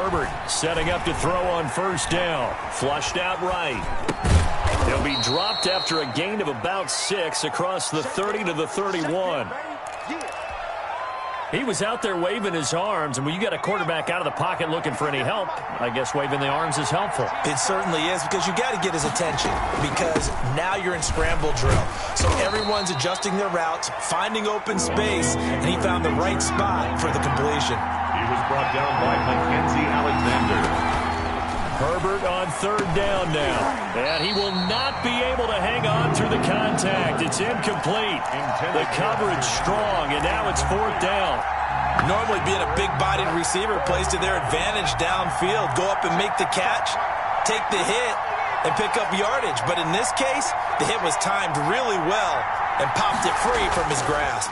Herbert setting up to throw on first down. Flushed out right. He'll be dropped after a gain of about 6 across the 30 to the 31. He was out there waving his arms, and when you got a quarterback out of the pocket looking for any help, I guess waving the arms is helpful. It certainly is, because you got to get his attention, because now you're in scramble drill. So everyone's adjusting their routes, finding open space, and he found the right spot for the completion. He was brought down by Mackenzie Alexander. Herbert on third down now, and he will not be able to hang on through the contact. It's incomplete. The coverage strong, and now it's fourth down. Normally being a big-bodied receiver plays to their advantage downfield. Go up and make the catch, take the hit, and pick up yardage. But in this case, the hit was timed really well and popped it free from his grasp.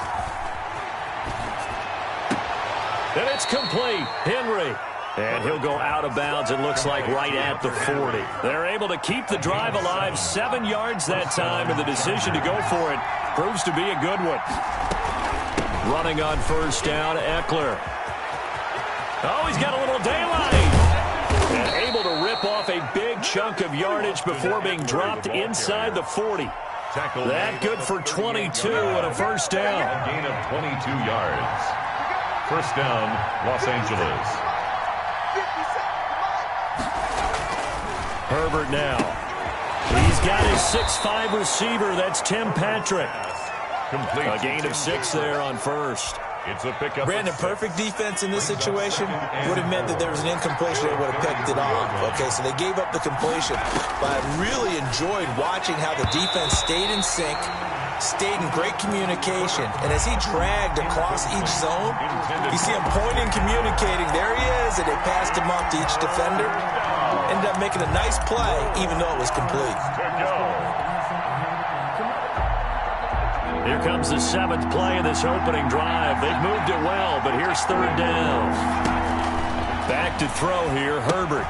And it's complete. Henry. And he'll go out of bounds, it looks like, right at the 40. They're able to keep the drive alive, 7 yards that time, and the decision to go for it proves to be a good one. Running on first down, Eckler. Oh, he's got a little daylight. And able to rip off a big chunk of yardage before being dropped inside the 40. That good for 22 and a first down. A gain of 22 yards. First down, Los Angeles. Herbert now. He's got his 6'5" receiver. That's Tim Patrick. Complete. A gain of 6 there on first. It's a pickup. Brandon, perfect defense in this situation would have meant that there was an incompletion. They would have picked it off. Okay, so they gave up the completion. But I really enjoyed watching how the defense stayed in sync, stayed in great communication. And as he dragged across each zone, you see him pointing, communicating. There he is, and they passed him up to each defender. Ended up making a nice play, even though it was complete. Here comes the 7th play of this opening drive. They've moved it well, but here's third down. Back to throw here, Herbert.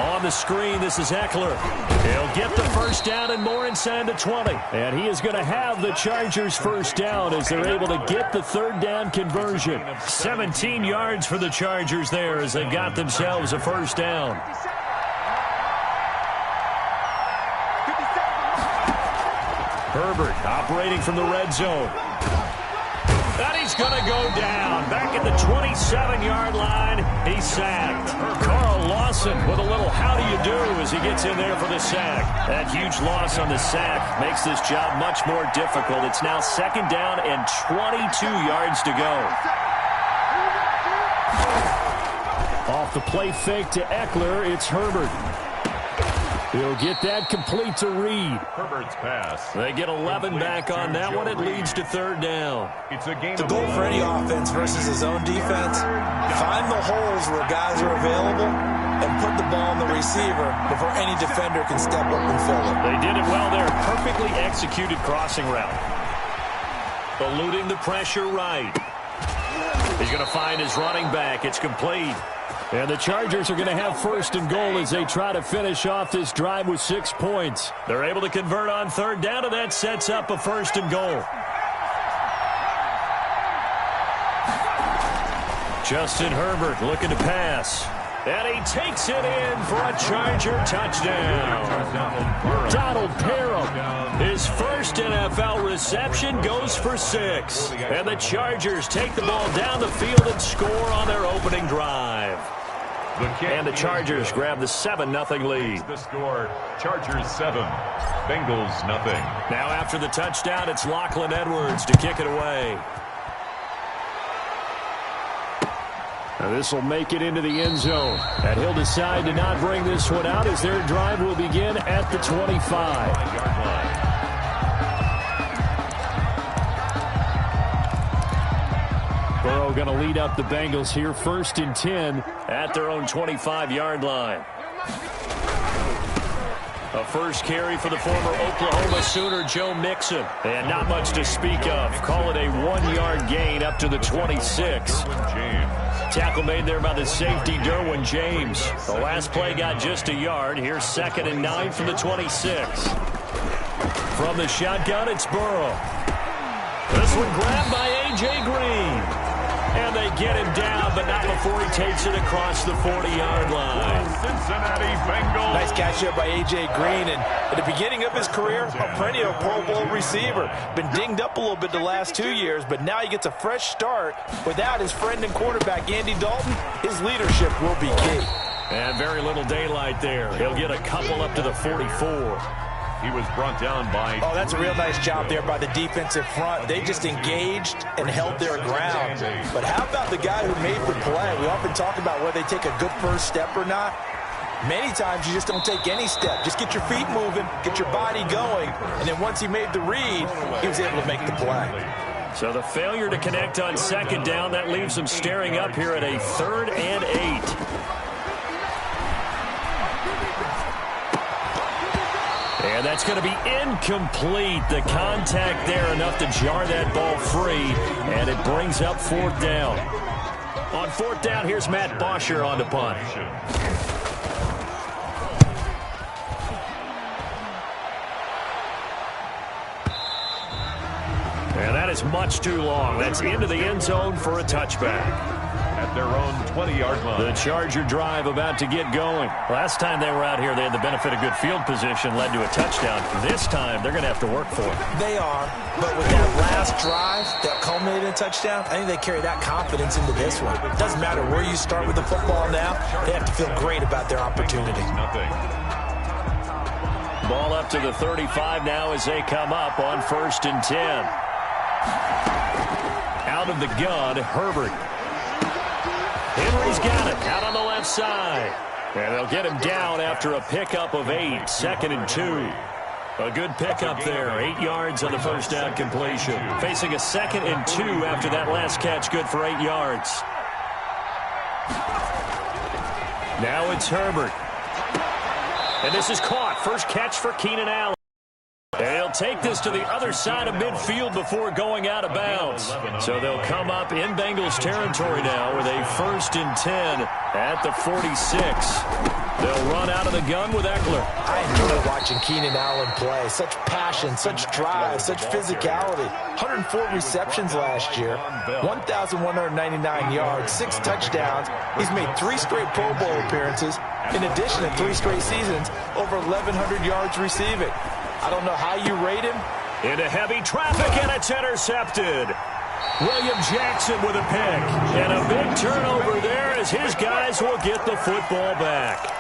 On the screen, this is Eckler. He'll get the first down and more inside the 20. And he is going to have the Chargers first down as they're able to get the third down conversion. 17 yards for the Chargers there as they've got themselves a first down. Herbert operating from the red zone. And he's going to go down. Back at the 27-yard line, he's sacked. Carl Lawson with a little how do you do as he gets in there for the sack. That huge loss on the sack makes this job much more difficult. It's now second down and 22 yards to go. Off the play fake to Eckler, it's Herbert. He'll get that complete to Reed. Herbert's pass. They get 11 back on that one. It leads to third down. It's a game. The goal for any offense versus his own defense, find the holes where guys are available and put the ball in the receiver before any defender can step up and fill it. They did it well there. Perfectly executed crossing route. Eluding the pressure right. He's going to find his running back. It's complete. And the Chargers are going to have first and goal as they try to finish off this drive with 6 points. They're able to convert on third down, and that sets up a first and goal. Justin Herbert looking to pass. And he takes it in for a Charger touchdown. Donald Parham, his first NFL reception, goes for 6. And the Chargers take the ball down the field and score on their opening drive. And the Chargers grab the 7-0 lead. The score, Chargers 7, Bengals nothing. Now after the touchdown, it's Lachlan Edwards to kick it away. Now this will make it into the end zone. And he'll decide to not bring this one out as their drive will begin at the 25. Burrow going to lead up the Bengals here, 1st and 10 at their own 25-yard line. A first carry for the former Oklahoma Sooner, Joe Mixon. And not much to speak of. Call it a 1-yard gain up to the 26. Tackle made there by the safety, Derwin James. The last play got just a yard. Here's 2nd and 9 from the 26. From the shotgun, it's Burrow. This one grabbed by A.J. Green. And they get him down, but not before he takes it across the 40-yard line. Cincinnati Bengals. Nice catch up by A.J. Green. And at the beginning of his career, a perennial Pro Bowl receiver. Been dinged up a little bit the last 2 years, but now he gets a fresh start. Without his friend and quarterback, Andy Dalton, his leadership will be key. And very little daylight there. He'll get a couple up to the 44. He was brought down by... Oh, that's a real nice job there by the defensive front. They just engaged and held their ground. But how about the guy who made the play? We often talk about whether they take a good first step or not. Many times you just don't take any step. Just get your feet moving, get your body going, and then once he made the read, he was able to make the play. So the failure to connect on second down, that leaves them staring up here at a 3rd and 8. And that's going to be incomplete. The contact there enough to jar that ball free, and it brings up 4th down. On 4th down, here's Matt Bosher on the punt. And that is much too long. That's into the end zone for a touchback. At their own 20-yard line. The Charger drive about to get going. Last time they were out here, they had the benefit of good field position, led to a touchdown. This time, they're going to have to work for it. They are, but with that last drive that culminated in a touchdown, I think they carry that confidence into this one. It doesn't matter where you start with the football now. They have to feel great about their opportunity. Ball up to the 35 now as they come up on 1st and 10. Out of the gun, Herbert. Henry's got it out on the left side. And they'll get him down after a pickup of 8. 2nd and 2. A good pickup there. 8 yards on the first down completion. Facing a 2nd and 2 after that last catch. Good for 8 yards. Now it's Herbert. And this is caught. First catch for Keenan Allen. They'll take this to the other side of midfield before going out of bounds. So they'll come up in Bengals territory now with a 1st and 10 at the 46. They'll run out of the gun with Eckler. I enjoy watching Keenan Allen play. Such passion, such drive, such physicality. 104 receptions last year, 1,199 yards, 6 touchdowns. He's made 3 straight Pro Bowl appearances. In addition to 3 straight seasons, over 1,100 yards receiving. I don't know how you rate him. Into heavy traffic, and it's intercepted. William Jackson with a pick. And a big turnover there as his guys will get the football back.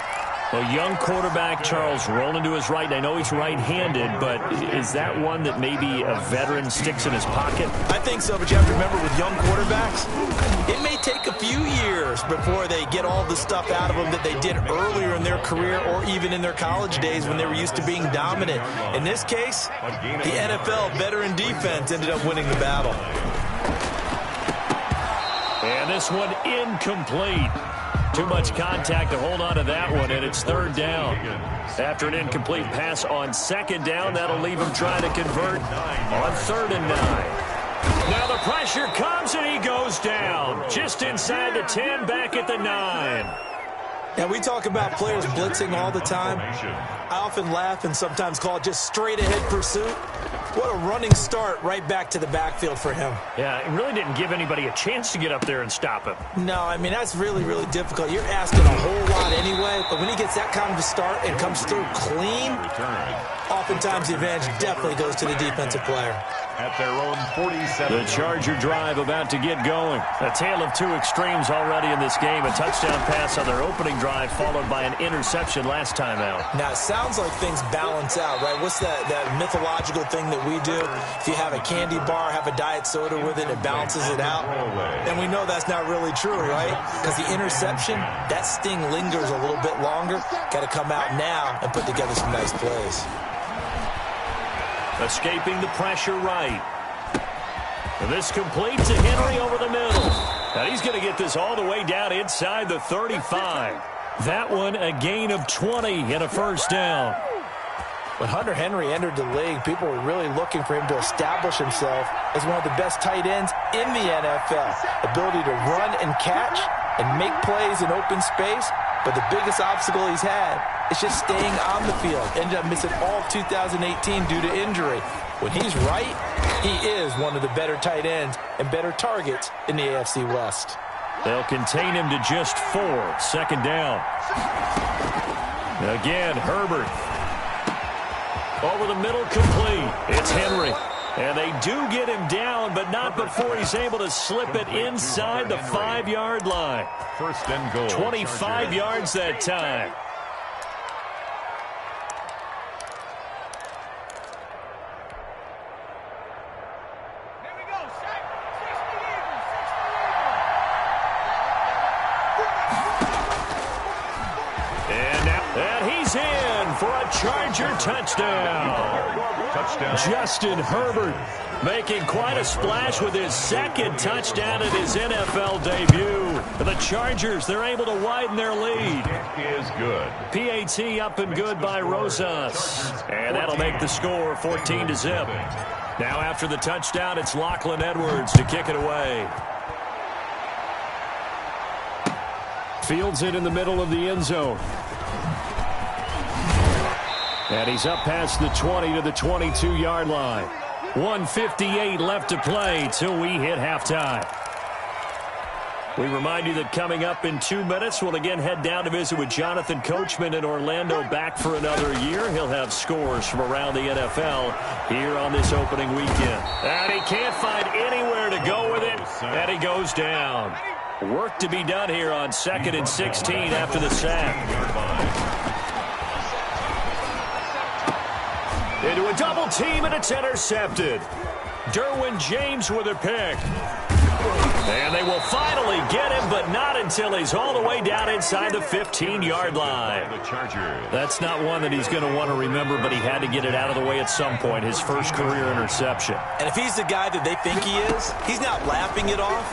A young quarterback, Charles, rolling to his right. I know he's right-handed, but is that one that maybe a veteran sticks in his pocket? I think so, but you have to remember with young quarterbacks, it may take a few years before they get all the stuff out of them that they did earlier in their career or even in their college days when they were used to being dominant. In this case, the NFL veteran defense ended up winning the battle. And this one incomplete. Too much contact to hold on to that one, and it's 3rd down. After an incomplete pass on 2nd down, that'll leave him trying to convert on 3rd and 9. Now the pressure comes, and he goes down. Just inside the 10, back at the 9. And we talk about players blitzing all the time. I often laugh and sometimes call it just straight-ahead pursuit. What a running start right back to the backfield for him. Yeah, it really didn't give anybody a chance to get up there and stop him. No, I mean, that's really, really difficult. You're asking a whole lot anyway, but when he gets that kind of a start and comes through clean, oftentimes the advantage definitely goes to the defensive player. At their own 47. The Charger drive about to get going. A tale of 2 extremes already in this game. A touchdown pass on their opening drive followed by an interception last time out. Now, it sounds like things balance out, right? What's that mythological thing that we do? If you have a candy bar, have a diet soda with it, it balances it out. And we know that's not really true, right? Because the interception, that sting lingers a little bit longer. Got to come out now and put together some nice plays. Escaping the pressure right. And this complete to Henry over the middle. Now he's going to get this all the way down inside the 35. That one a gain of 20 and a 1st down. When Hunter Henry entered the league, people were really looking for him to establish himself as one of the best tight ends in the NFL. Ability to run and catch and make plays in open space. But the biggest obstacle he's had is just staying on the field. Ended up missing all of 2018 due to injury. When he's right, he is one of the better tight ends and better targets in the AFC West. They'll contain him to just 4. 2nd down. Again, Herbert. Over the middle, complete. It's Henry. And they do get him down, but not before he's able to slip it inside the 5-yard line. 1st and goal. 25 yards that time. And he's in for a Charger touchdown. Justin Herbert making quite a splash with his 2nd touchdown at his NFL debut. The Chargers, they're able to widen their lead. Is good. PAT up and good by Rosas. And that'll make the score 14-0. Now after the touchdown, it's Lachlan Edwards to kick it away. Fields it in the middle of the end zone. And he's up past the 20 to the 22-yard line. 1:58 left to play till we hit halftime. We remind you that coming up in 2 minutes, we'll again head down to visit with Jonathan Coachman in Orlando, back for another year. He'll have scores from around the NFL here on this opening weekend. And he can't find anywhere to go with it, and he goes down. Work to be done here on 2nd and 16 after the sack. Into a double team, and it's intercepted. Derwin James with a pick. And they will finally get him, but not until he's all the way down inside the 15-yard line. That's not one that he's going to want to remember, but he had to get it out of the way at some point, his first career interception. And if he's the guy that they think he is, he's not laughing it off,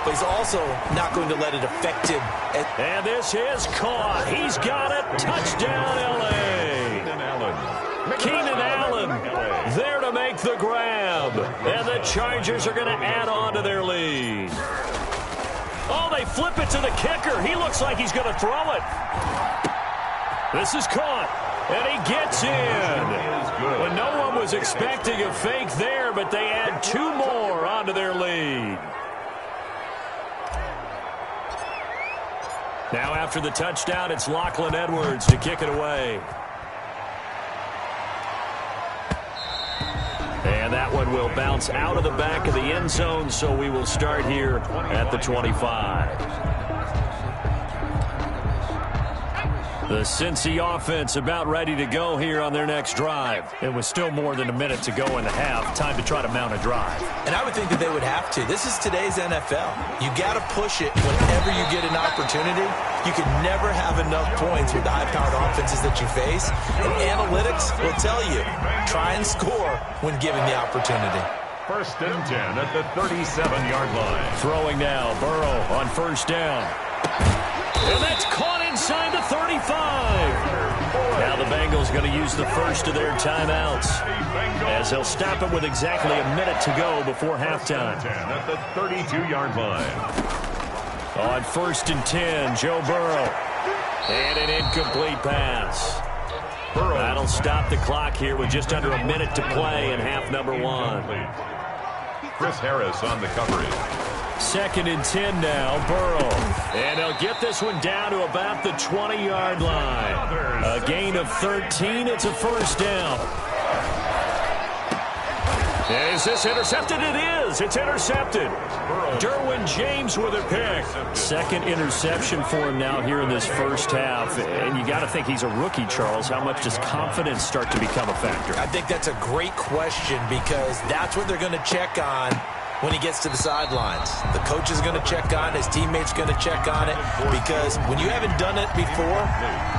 but he's also not going to let it affect him. And this is caught. He's got it. Touchdown, L.A. Keenan Allen there to make the grab. And the Chargers are going to add on to their lead. Oh, they flip it to the kicker. He looks like he's going to throw it. This is caught. And he gets in. And no one was expecting a fake there, but they add 2 more onto their lead. Now after the touchdown, it's Lachlan Edwards to kick it away. And that one will bounce out of the back of the end zone, so we will start here at the 25. The Cincy offense about ready to go here on their next drive. It was still more than a minute to go in the half. Time to try to mount a drive. And I would think that they would have to. This is today's NFL. You got to push it whenever you get an opportunity. You can never have enough points with the high-powered offenses that you face. And analytics will tell you, try and score when given the opportunity. 1st and 10 at the 37-yard line. Throwing now, Burrow on 1st down. And that's caught inside the 35. Now the Bengals going to use the first of their timeouts, as they'll stop it with exactly a minute to go before halftime. 10 at the 32-yard line. On 1st and 10, Joe Burrow. And an incomplete pass. That'll stop the clock here with just under a minute to play in half number 1. Chris Harris on the coverage. 2nd and 10 now, Burrow. And they'll get this one down to about the 20-yard line. A gain of 13. It's a 1st down. Is this intercepted? It is. It's intercepted. Derwin James with a pick. 2nd interception for him now here in this first half. And you got to think he's a rookie, Charles. How much does confidence start to become a factor? I think that's a great question, because that's what they're going to check on when he gets to the sidelines. The coach is going to check on it. His teammates going to check on it, because when you haven't done it before,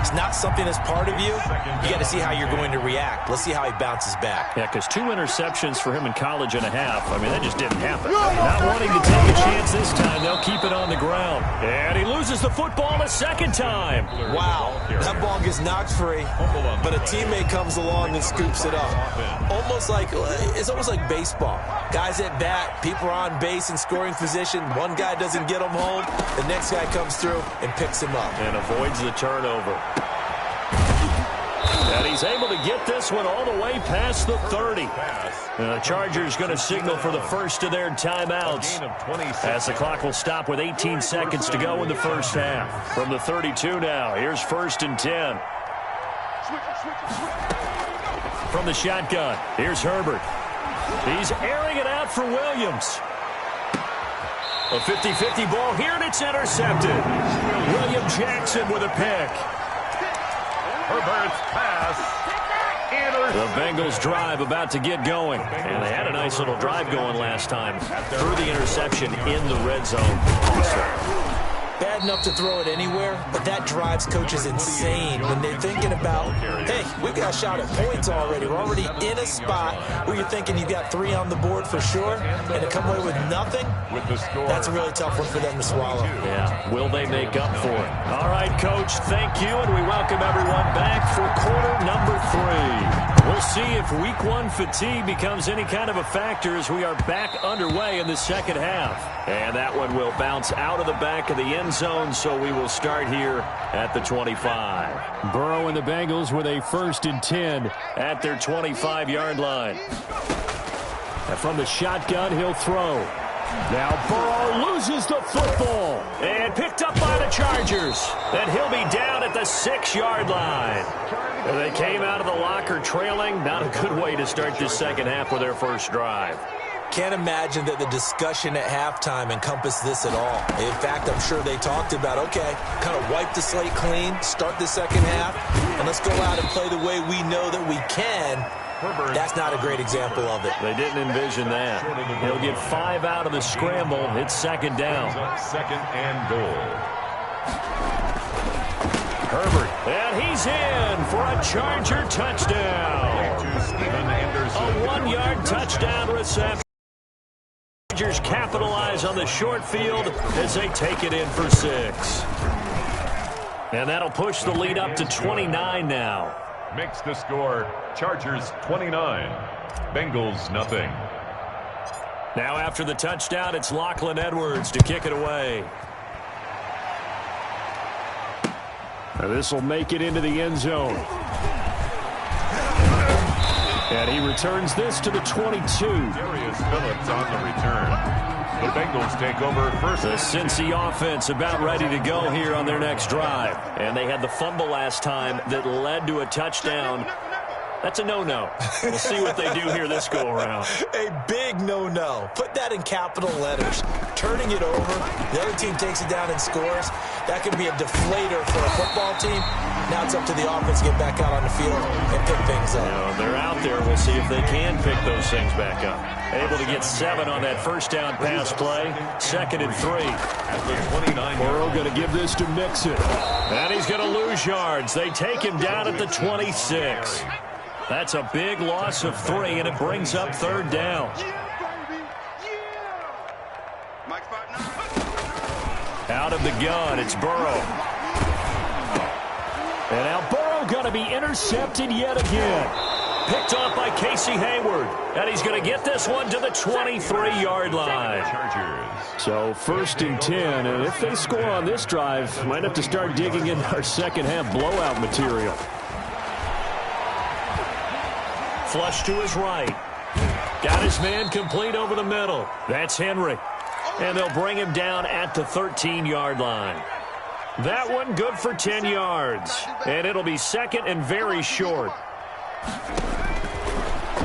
it's not something that's part of you. You got to see how you're going to react. Let's see how he bounces back. Yeah, because 2 interceptions for him in college and a half. I mean, that just didn't happen. Not wanting to take a chance this time. They'll keep it on the ground. And he loses the football a 2nd time. Wow. That ball gets knocked free, but a teammate comes along and scoops it up. It's almost like baseball. Guys at bat, people are on base in scoring position. One guy doesn't get him home. The next guy comes through and picks him up. And avoids the turnover. And he's able to get this one all the way past the 30. The Chargers going to signal for the first of their timeouts as the clock will stop with 18 seconds to go in the first half. From the 32 now, here's 1st and 10. From the shotgun, here's Herbert. He's airing it out for Williams. A 50-50 ball here, and it's intercepted. William Jackson with a pick. Herbert's pass. The Bengals drive about to get going. And they had a nice little drive going last time. Threw the interception in the red zone. Bad enough to throw it anywhere, but that drives coaches insane when they're thinking about, hey, we've got a shot at points already. We're already in a spot where you're thinking you've got 3 on the board for sure, and to come away with nothing, that's a really tough one for them to swallow. Yeah, will they make up for it? All right, Coach, thank you, and we welcome everyone back for quarter number 3. We'll see if week 1 fatigue becomes any kind of a factor as we are back underway in the second half. And that one will bounce out of the back of the end zone, so we will start here at the 25. Burrow and the Bengals with a 1st and 10 at their 25-yard line. And from the shotgun, he'll throw. Now Burrow loses the football. And picked up by the Chargers. And he'll be down at the 6-yard line. And they came out of the locker trailing. Not a good way to start this second half with their first drive. Can't imagine that the discussion at halftime encompassed this at all. In fact, I'm sure they talked about, okay, kind of wipe the slate clean, start the second half, and let's go out and play the way we know that we can. That's not a great example of it. They didn't envision that. He'll get 5 out of the scramble. It's 2nd down. 2nd and goal. Herbert, and he's in for a Charger touchdown. A 1-yard touchdown reception. Chargers capitalize on the short field as they take it in for 6. And that'll push the lead up to 29 now. Makes the score Chargers 29, Bengals nothing. Now after the touchdown, it's Lachlan Edwards to kick it away. And this will make it into the end zone. And he returns this to the 22. Darius Phillips on the return. The Bengals take over first. The Cincy offense about ready to go here on their next drive. And they had the fumble last time that led to a touchdown. That's a no-no. We'll see what they do here this go-around. A big no-no. Put that in capital letters. Turning it over, the other team takes it down and scores. That could be a deflator for a football team. Now it's up to the offense to get back out on the field and pick things up. They're out there. We'll see if they can pick those things back up. Able to get 7 on that first down pass play. 2nd and 3. At the 29. Burrow going to give this to Mixon. And he's going to lose yards. They take him down at the 26. That's a big loss of 3, and it brings up 3rd down. Out of the gun, it's Burrow. And now Burrow going to be intercepted yet again. Picked off by Casey Hayward. And he's going to get this one to the 23-yard line. So 1st and 10, and if they score on this drive, might have to start digging in our second half blowout material. Flush to his right. Got his man complete over the middle. That's Henry. And they'll bring him down at the 13-yard line. That one good for 10 yards. And it'll be 2nd and very short.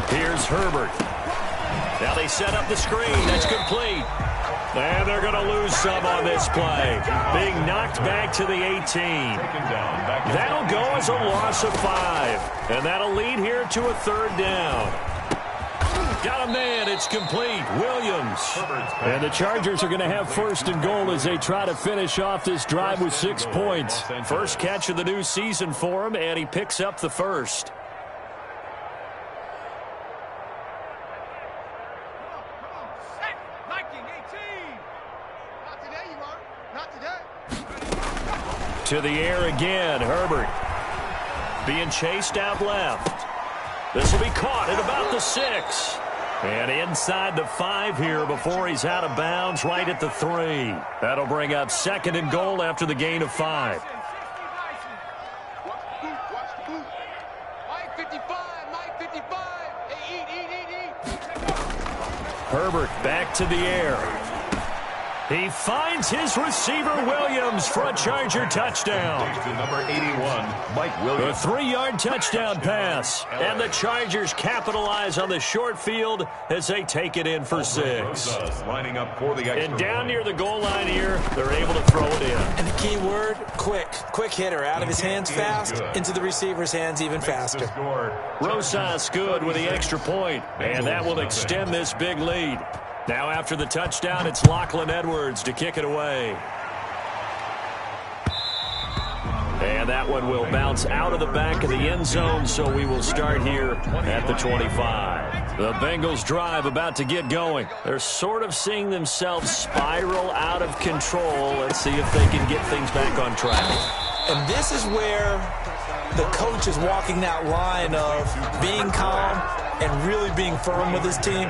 Here's Herbert. Now they set up the screen. That's complete. And they're going to lose some on this play. Being knocked back to the 18. That'll go as a loss of 5. And that'll lead here to a 3rd down. Got a man. It's complete. Williams. And the Chargers are going to have 1st and goal as they try to finish off this drive with 6 points. First catch of the new season for him, and he picks up the first. To the air again, Herbert. Being chased out left. This will be caught at about the 6. And inside the 5 here before he's out of bounds right at the 3. That'll bring up 2nd and goal after the gain of 5. Herbert back to the air. He finds his receiver, Williams, for a Charger touchdown. Number 81, Mike Williams. A 3-yard touchdown pass. And the Chargers capitalize on the short field as they take it in for 6. Lining up for the extra and down point. Near the goal line here, they're able to throw it in. And the key word, quick. Quick hitter. Out of his hands fast, into the receiver's hands even faster. Rosas good with the extra point. And that will extend this big lead. Now after the touchdown, it's Lachlan Edwards to kick it away. And that one will bounce out of the back of the end zone, so we will start here at the 25. The Bengals drive about to get going. They're sort of seeing themselves spiral out of control. Let's see if they can get things back on track. And this is where the coach is walking that line of being calm and really being firm with his team.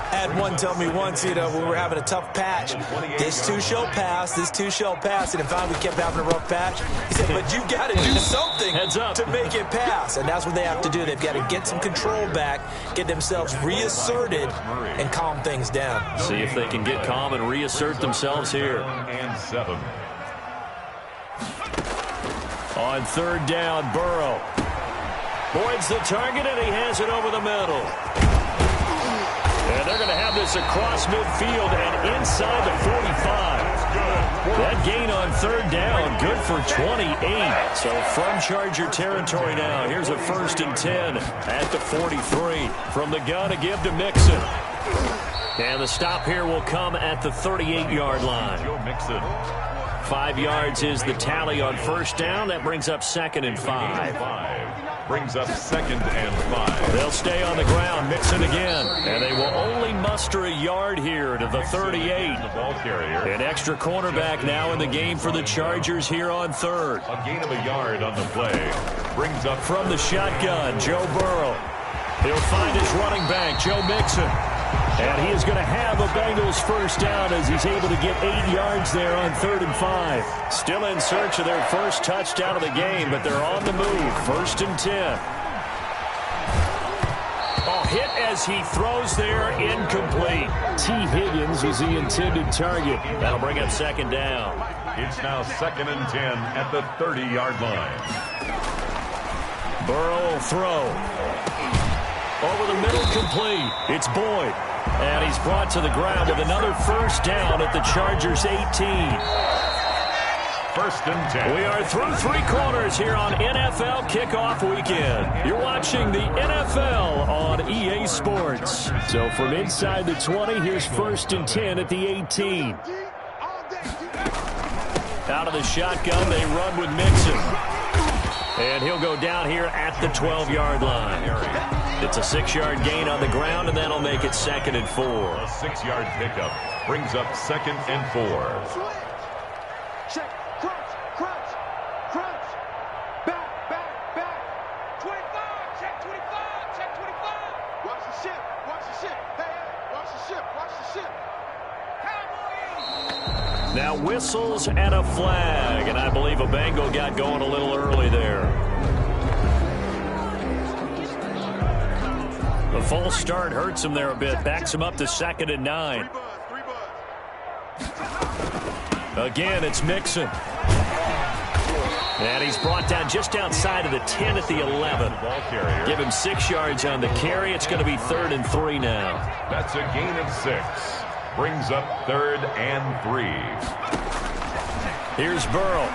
I had one tell me once, when we were having a tough patch, this too shall pass, this too shall pass. And in fact, we kept having a rough patch. He said, but you got to do something to make it pass. And that's what they have to do. They've got to get some control back, get themselves reasserted, and calm things down. See if they can get calm and reassert themselves here. And 7. On 3rd down, Burrow. Boyd's the target, and he has it over the middle. And they're going to have this across midfield and inside the 45. That gain on 3rd down, good for 28. So from Charger territory now, here's a 1st and 10 at the 43. From the gun to give to Mixon. And the stop here will come at the 38-yard line. Joe Mixon. 5 yards is the tally on 1st down. That brings up 2nd and 5. Brings up 2nd and 5. They'll stay on the ground, Mixon again. And they will only muster a yard here to the 38. The ball carrier. An extra cornerback now in the game for the Chargers here on 3rd. A gain of a yard on the play. Brings up from the shotgun, Joe Burrow. He'll find his running back, Joe Mixon. And he is going to have a Bengals 1st down as he's able to get 8 yards there on 3rd and 5. Still in search of their first touchdown of the game, but they're on the move. 1st and 10. Oh, hit as he throws there, incomplete. T. Higgins was the intended target. That'll bring up 2nd down. It's now 2nd and 10 at the 30-yard line. Burrow will throw. Over the middle, complete. It's Boyd. And he's brought to the ground with another 1st down at the Chargers 18. 1st and 10. We are through 3 quarters here on NFL Kickoff Weekend. You're watching the NFL on EA Sports. So from inside the 20, here's 1st and 10 at the 18. Out of the shotgun, they run with Mixon. And he'll go down here at the 12-yard line. It's a 6-yard gain on the ground, and that'll make it 2nd and 4. A 6-yard pickup brings up 2nd and 4. Check, crunch, back, 25, check 25. Watch the ship, hey, watch the ship. Cowboys! Now whistles and a flag, and I believe a Bengal got going a little early there. The false start hurts him there a bit, backs him up to 2nd and 9. Again, it's Mixon. And he's brought down just outside of the 10 at the 11. Give him 6 yards on the carry. It's going to be 3rd and 3 now. That's a gain of 6. Brings up 3rd and 3. Here's Burrow.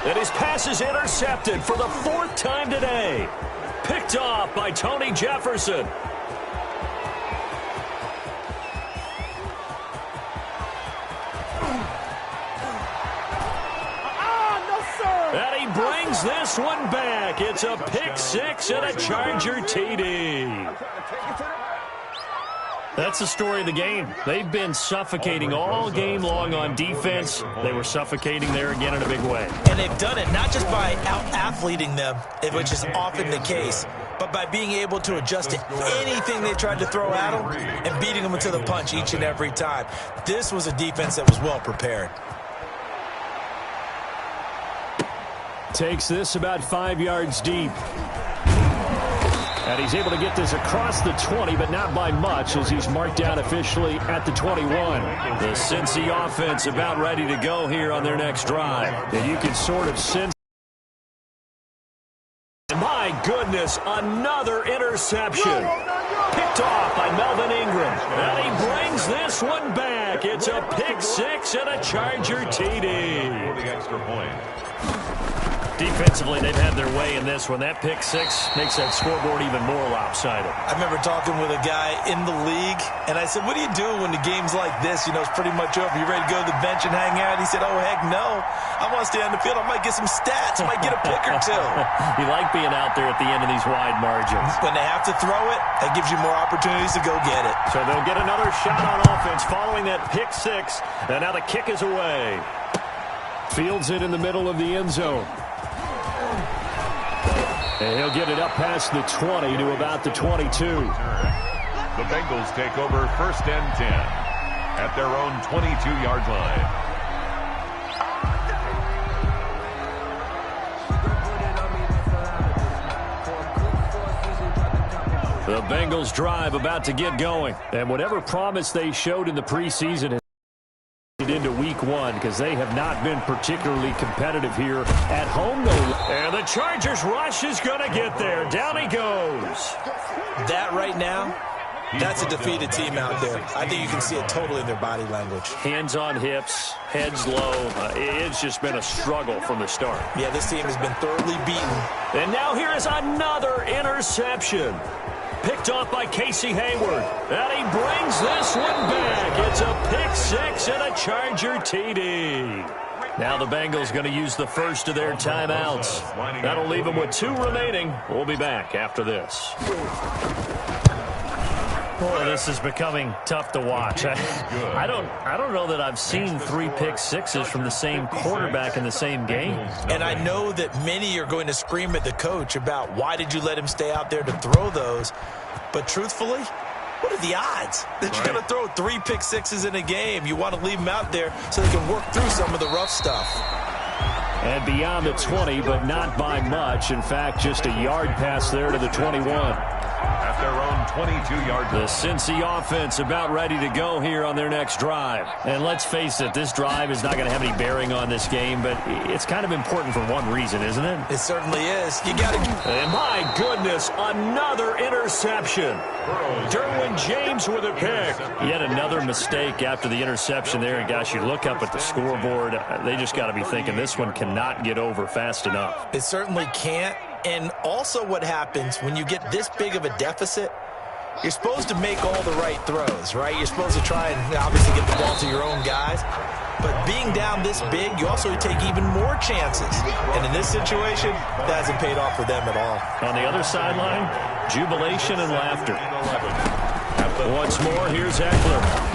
And his pass is intercepted for the 4th time today. Picked off by Tony Jefferson. And he brings this one back. It's a pick 6 and a Charger TD. That's the story of the game. They've been suffocating all game long on defense. They were suffocating there again in a big way. And they've done it not just by out-athleting them, which is often the case, but by being able to adjust to anything they tried to throw at them and beating them to the punch each and every time. This was a defense that was well prepared. Takes this about 5 yards deep. And he's able to get this across the 20, but not by much, as he's marked down officially at the 21. The Cincy offense about ready to go here on their next drive. And you can sort of sense. My goodness, another interception. Picked off by Melvin Ingram. And he brings this one back. It's a pick six and a Charger TD. For the extra point. Defensively, they've had their way in this one. That pick six makes that scoreboard even more lopsided. I remember talking with a guy in the league, and I said, what do you do when the game's like this? You know, it's pretty much over. You ready to go to the bench and hang out? He said, oh, heck no. I want to stay on the field. I might get some stats. I might get a pick or two. You like being out there at the end of these wide margins. When they have to throw it, that gives you more opportunities to go get it. So they'll get another shot on offense following that pick six. And now the kick is away. Fields it in the middle of the end zone. And he'll get it up past the 20 to about the 22. The Bengals take over 1st and 10 at their own 22-yard line. The Bengals drive about to get going. And whatever promise they showed in the preseason has into week one, because they have not been particularly competitive here at home, though. And the Chargers rush is going to get there. Down he goes. That right now, that's a defeated team out there. I think you can see it totally in their body language. Hands on hips, heads low. It's just been a struggle from the start. Yeah, this team has been thoroughly beaten. And now here is another interception. Picked off by Casey Hayward. And he brings this one back. It's a pick six and a Charger TD. Now the Bengals going to use the first of their timeouts. That'll leave them with 2 remaining. We'll be back after this. Boy, this is becoming tough to watch. I don't know that I've seen 3 pick sixes from the same quarterback in the same game. And I know that many are going to scream at the coach about why did you let him stay out there to throw those. But truthfully, what are the odds that you're going to throw 3 pick sixes in a game? You want to leave them out there so they can work through some of the rough stuff. And beyond the 20, but not by much. In fact, just a yard pass there to the 21. At their own 22-yard line. The Cincy offense about ready to go here on their next drive. And let's face it, this drive is not going to have any bearing on this game, but it's kind of important for one reason, isn't it? It certainly is. You got to. And my goodness, another interception. Derwin James with a pick. Yet another mistake after the interception there. And gosh, you look up at the scoreboard, they just got to be thinking this one cannot get over fast enough. It certainly can't. And also what happens when you get this big of a deficit, you're supposed to make all the right throws, right? You're supposed to try and obviously get the ball to your own guys. But being down this big, you also take even more chances. And in this situation, that hasn't paid off for them at all. On the other sideline, jubilation and laughter. Once more, here's Eckler.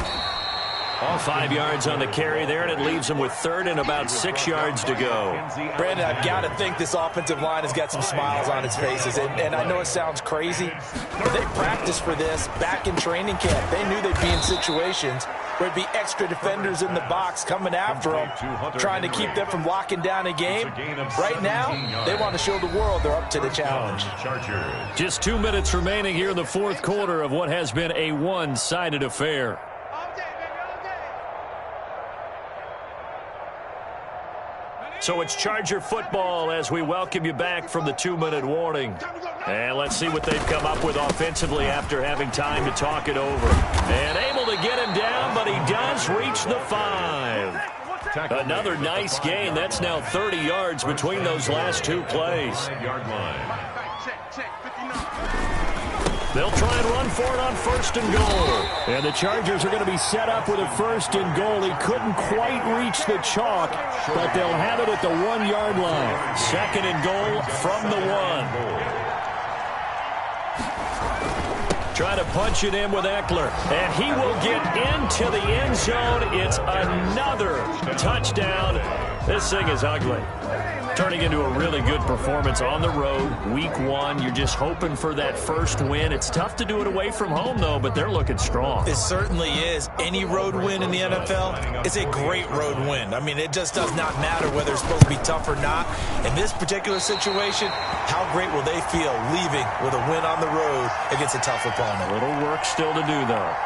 5 yards on the carry there, and it leaves him with 3rd and about 6 yards to go. Brandon, I've got to think this offensive line has got some smiles on its faces. And I know it sounds crazy, but they practiced for this back in training camp. They knew they'd be in situations where there'd be extra defenders in the box coming after them, trying to keep them from locking down a game. Right now, they want to show the world they're up to the challenge. Just 2 minutes remaining here in the 4th quarter of what has been a one-sided affair. So it's Charger football as we welcome you back from the 2-minute warning. And let's see what they've come up with offensively after having time to talk it over. And able to get him down, but he does reach the 5. Another nice gain. That's now 30 yards between those last 2 plays. They'll try and run for it on 1st and goal. And the Chargers are going to be set up with a 1st and goal. He couldn't quite reach the chalk, but they'll have it at the 1-yard line. 2nd and goal from the 1. Try to punch it in with Eckler. And he will get into the end zone. It's another touchdown. This thing is ugly. Turning into a really good performance on the road, week one. You're just hoping for that first win. It's tough to do it away from home, though, but they're looking strong. It certainly is. Any road win in the NFL is a great road win. I mean, it just does not matter whether it's supposed to be tough or not. In this particular situation, how great will they feel leaving with a win on the road against a tough opponent? A little work still to do, though.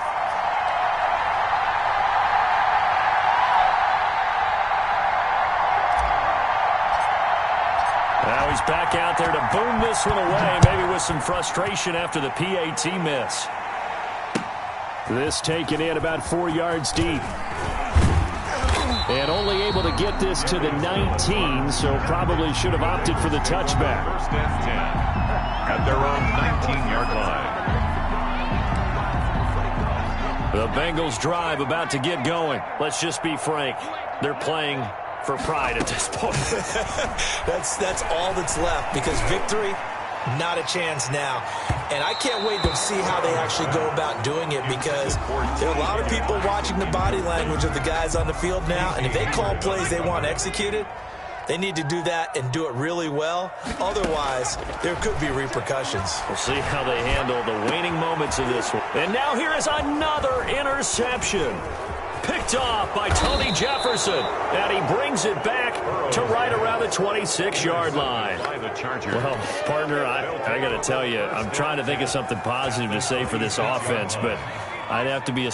Now he's back out there to boom this one away, maybe with some frustration after the PAT miss. This taken in about 4 yards deep. And only able to get this to the 19, so probably should have opted for the touchback. First and 10 at their own 19-yard line. The Bengals drive about to get going. Let's just be frank. They're playing for pride at this point. That's all that's left, because victory, not a chance now. And I can't wait to see how they actually go about doing it, because there are a lot of people watching the body language of the guys on the field now, and if they call plays they want executed, they need to do that and do it really well. Otherwise, there could be repercussions. We'll see how they handle the waning moments of this one. And now here is another interception. Picked off by Tony Jefferson, and he brings it back to right around the 26-yard line. Well, partner, I got to tell you, I'm trying to think of something positive to say for this offense, but I'd have to be a